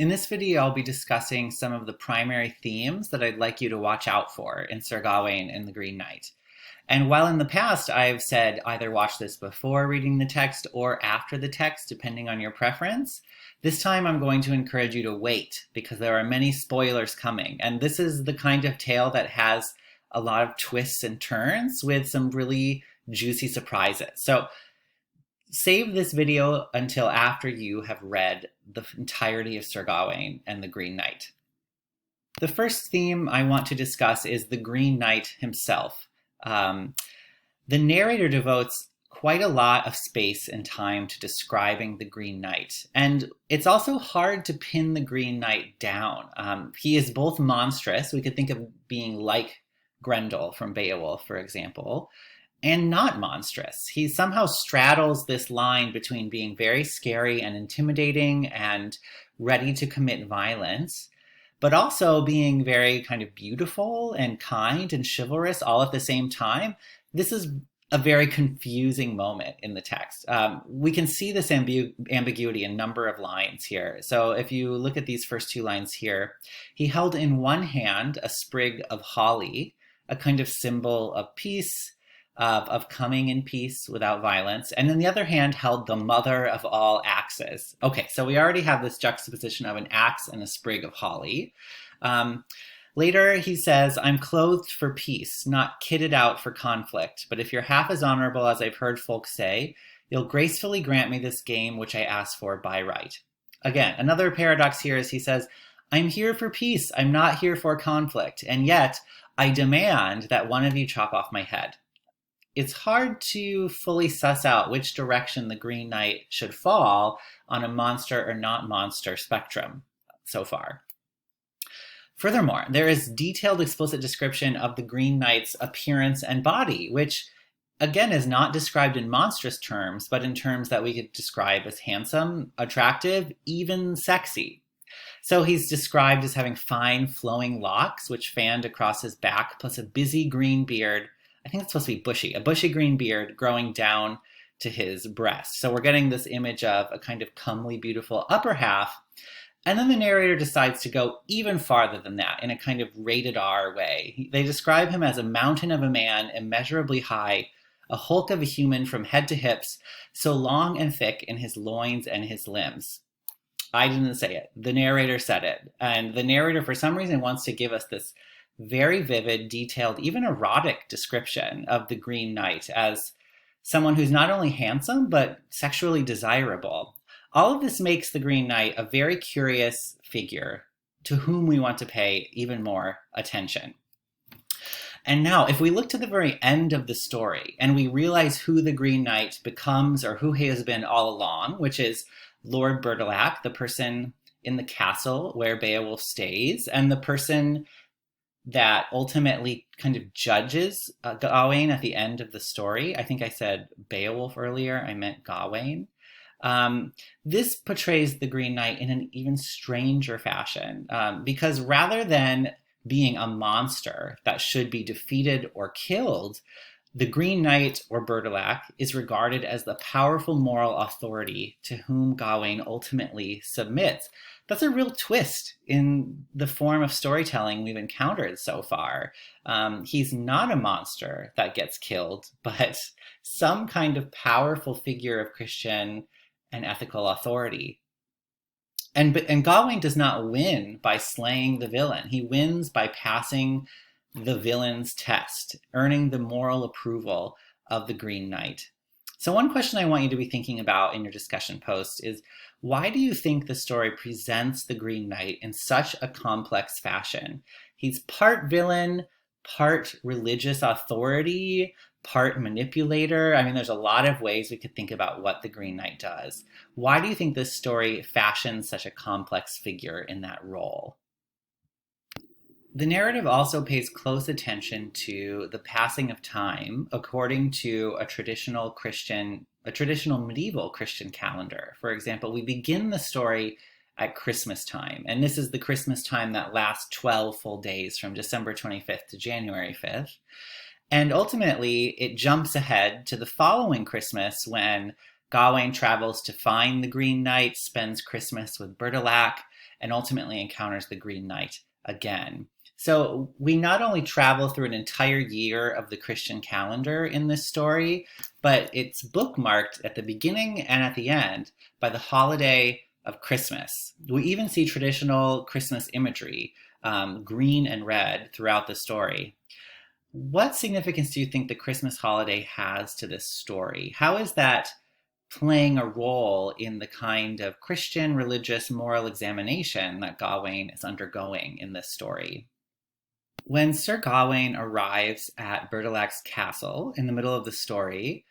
In this video, I'll be discussing some of the primary themes that I'd like you to watch out for in Sir Gawain and the Green Knight. And while in the past I've said either watch this before reading the text or after the text, depending on your preference, this time I'm going to encourage you to wait because there are many spoilers coming. And this is the kind of tale that has a lot of twists and turns with some really juicy surprises. So save this video until after you have read the entirety of Sir Gawain and the Green Knight. The first theme I want to discuss is the Green Knight himself. The narrator devotes quite a lot of space and time to describing the Green Knight, and it's also hard to pin the Green Knight down. He is both monstrous, we could think of being like Grendel from Beowulf, for example, and not monstrous. He somehow straddles this line between being very scary and intimidating and ready to commit violence, but also being very kind of beautiful and kind and chivalrous all at the same time. This is a very confusing moment in the text. We can see this ambiguity in a number of lines here. So if you look at these first two lines here, he held in one hand a sprig of holly, a kind of symbol of peace, of coming in peace without violence, and in the other hand held the mother of all axes. Okay, so we already have this juxtaposition of an axe and a sprig of holly. Later he says, I'm clothed for peace, not kitted out for conflict, but if you're half as honorable as I've heard folks say, you'll gracefully grant me this game which I ask for by right. Again, another paradox here is he says, I'm here for peace, I'm not here for conflict, and yet I demand that one of you chop off my head. It's hard to fully suss out which direction the Green Knight should fall on a monster or not monster spectrum so far. Furthermore, there is detailed explicit description of the Green Knight's appearance and body, which again is not described in monstrous terms, but in terms that we could describe as handsome, attractive, even sexy. So he's described as having fine flowing locks which fanned across his back, plus a busy green beard. I think it's supposed to be bushy, a bushy green beard growing down to his breast. So we're getting this image of a kind of comely, beautiful upper half. And then the narrator decides to go even farther than that in a kind of rated R way. They describe him as a mountain of a man, immeasurably high, a hulk of a human from head to hips, so long and thick in his loins and his limbs. I didn't say it. The narrator said it. And the narrator, for some reason, wants to give us this very vivid, detailed, even erotic description of the Green Knight as someone who's not only handsome, but sexually desirable. All of this makes the Green Knight a very curious figure to whom we want to pay even more attention. And now, if we look to the very end of the story and we realize who the Green Knight becomes or who he has been all along, which is Lord Bertilac, the person in the castle where Beowulf stays, and the person that ultimately kind of judges Gawain at the end of the story. I think I said Beowulf earlier, I meant Gawain. This portrays the Green Knight in an even stranger fashion, because rather than being a monster that should be defeated or killed, the Green Knight, or Bertilac, is regarded as the powerful moral authority to whom Gawain ultimately submits. That's a real twist in the form of storytelling we've encountered so far. He's not a monster that gets killed, but some kind of powerful figure of Christian and ethical authority. And Gawain does not win by slaying the villain. He wins by passing the villain's test, earning the moral approval of the Green Knight. So one question I want you to be thinking about in your discussion post is, why do you think the story presents the Green Knight in such a complex fashion? He's part villain, part religious authority, part manipulator. I mean, there's a lot of ways we could think about what the Green Knight does. Why do you think this story fashions such a complex figure in that role? The narrative also pays close attention to the passing of time according to a traditional medieval Christian calendar. For example, we begin the story at Christmas time, and this is the Christmas time that lasts 12 full days from December 25th to January 5th. And ultimately, it jumps ahead to the following Christmas when Gawain travels to find the Green Knight, spends Christmas with Bertilac, and ultimately encounters the Green Knight again. So we not only travel through an entire year of the Christian calendar in this story, but it's bookmarked at the beginning and at the end by the holiday of Christmas. We even see traditional Christmas imagery, green and red, throughout the story. What significance do you think the Christmas holiday has to this story? How is that playing a role in the kind of Christian religious moral examination that Gawain is undergoing in this story? When Sir Gawain arrives at Bertilac's castle in the middle of the story,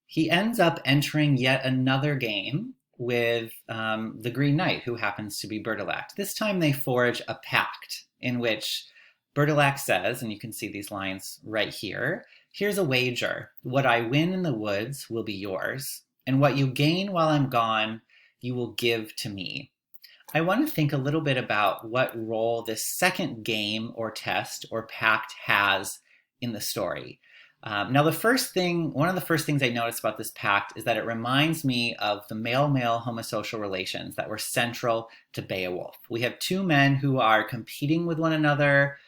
he ends up entering yet another game with the Green Knight, who happens to be Bertilac. This time they forge a pact in which Bertilac says, and you can see these lines right here, "Here's a wager. What I win in the woods will be yours, and what you gain while I'm gone, you will give to me." I want to think a little bit about what role this second game or test or pact has in the story. Now, one of the first things I noticed about this pact is that it reminds me of the male-male homosocial relations that were central to Beowulf. We have two men who are competing with one another,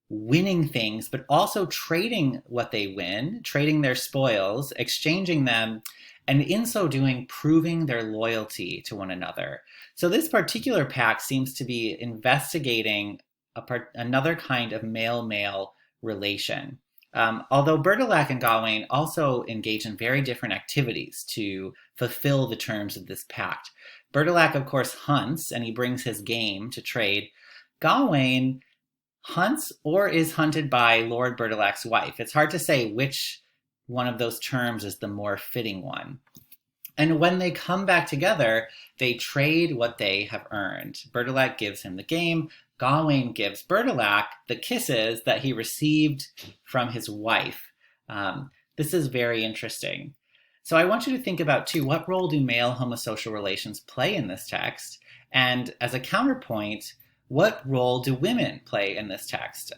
winning things, but also trading what they win, trading their spoils, exchanging them, and in so doing, proving their loyalty to one another. So this particular pact seems to be investigating another kind of male-male relation. Although Bertilac and Gawain also engage in very different activities to fulfill the terms of this pact. Bertilac, of course, hunts, and he brings his game to trade. Gawain hunts or is hunted by Lord Bertilac's wife. It's hard to say which one of those terms is the more fitting one. And when they come back together, they trade what they have earned. Bertilac gives him the game. Gawain gives Bertilac the kisses that he received from his wife. This is very interesting. So I want you to think about, too, what role do male homosocial relations play in this text? And as a counterpoint, what role do women play in this text?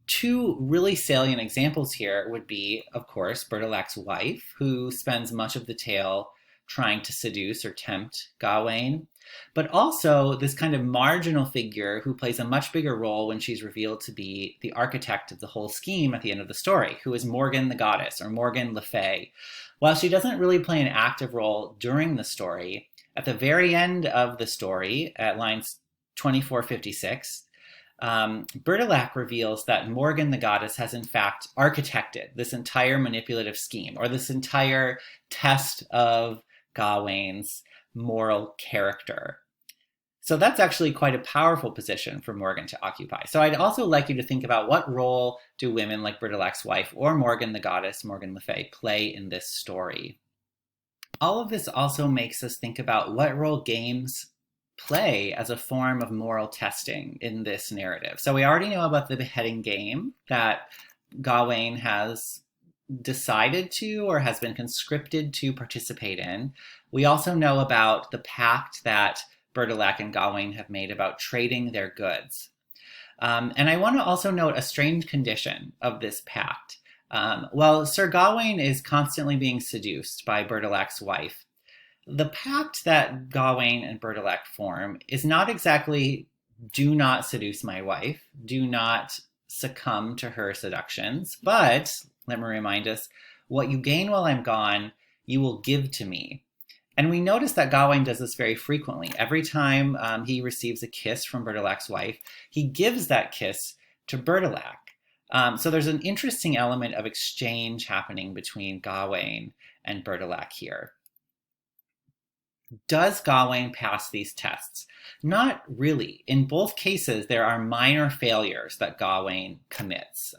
Two really salient examples here would be, of course, Bertilac's wife, who spends much of the tale trying to seduce or tempt Gawain, but also this kind of marginal figure who plays a much bigger role when she's revealed to be the architect of the whole scheme at the end of the story, who is Morgan the Goddess, or Morgan Le Fay. While she doesn't really play an active role during the story, at the very end of the story, at lines 24-56, Bertilac reveals that Morgan the Goddess has in fact architected this entire manipulative scheme, or this entire test of Gawain's moral character. So that's actually quite a powerful position for Morgan to occupy. So I'd also like you to think about what role do women like Bertilac's wife or Morgan the Goddess, Morgan Le Fay, play in this story. All of this also makes us think about what role games play as a form of moral testing in this narrative. So we already know about the beheading game that Gawain has decided to or has been conscripted to participate in. We also know about the pact that Bertilac and Gawain have made about trading their goods. And I want to also note a strange condition of this pact. While Sir Gawain is constantly being seduced by Bertilac's wife, the pact that Gawain and Bertilac form is not exactly do not seduce my wife, do not succumb to her seductions, but, let me remind us, what you gain while I'm gone, you will give to me. And we notice that Gawain does this very frequently. Every time he receives a kiss from Bertilac's wife, he gives that kiss to Bertilac. So there's an interesting element of exchange happening between Gawain and Bertilac here. Does Gawain pass these tests? Not really. In both cases, there are minor failures that Gawain commits.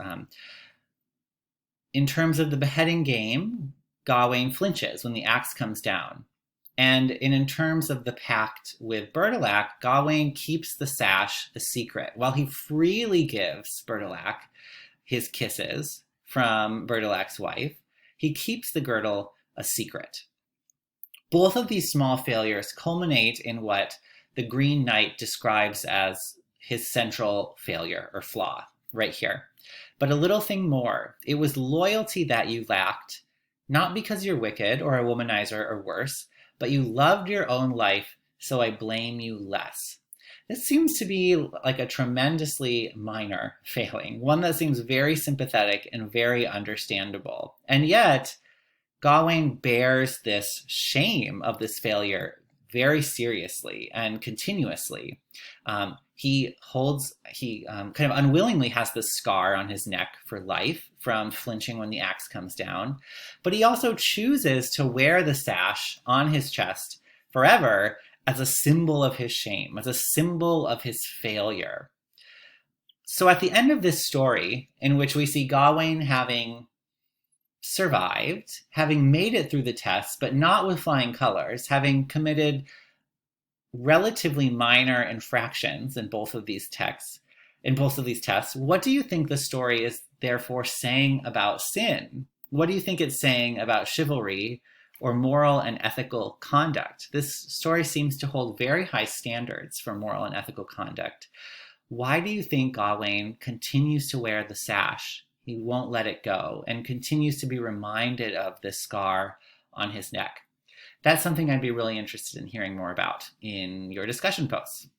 In terms of the beheading game, Gawain flinches when the axe comes down. And in terms of the pact with Bertilac, Gawain keeps the sash the secret. While he freely gives Bertilac his kisses from Bertilac's wife, he keeps the girdle a secret. Both of these small failures culminate in what the Green Knight describes as his central failure or flaw right here. But a little thing more. It was loyalty that you lacked, not because you're wicked or a womanizer or worse, but you loved your own life, so I blame you less. This seems to be like a tremendously minor failing, one that seems very sympathetic and very understandable. And yet, Gawain bears this shame of this failure very seriously and continuously. He kind of unwillingly has this scar on his neck for life from flinching when the axe comes down, but he also chooses to wear the sash on his chest forever as a symbol of his shame, as a symbol of his failure. So at the end of this story, in which we see Gawain having survived, having made it through the test, but not with flying colors, having committed relatively minor infractions in both of these tests, what do you think the story is therefore saying about sin? What do you think it's saying about chivalry or moral and ethical conduct? This story seems to hold very high standards for moral and ethical conduct. Why do you think Gawain continues to wear the sash? He won't let it go and continues to be reminded of this scar on his neck. That's something I'd be really interested in hearing more about in your discussion posts.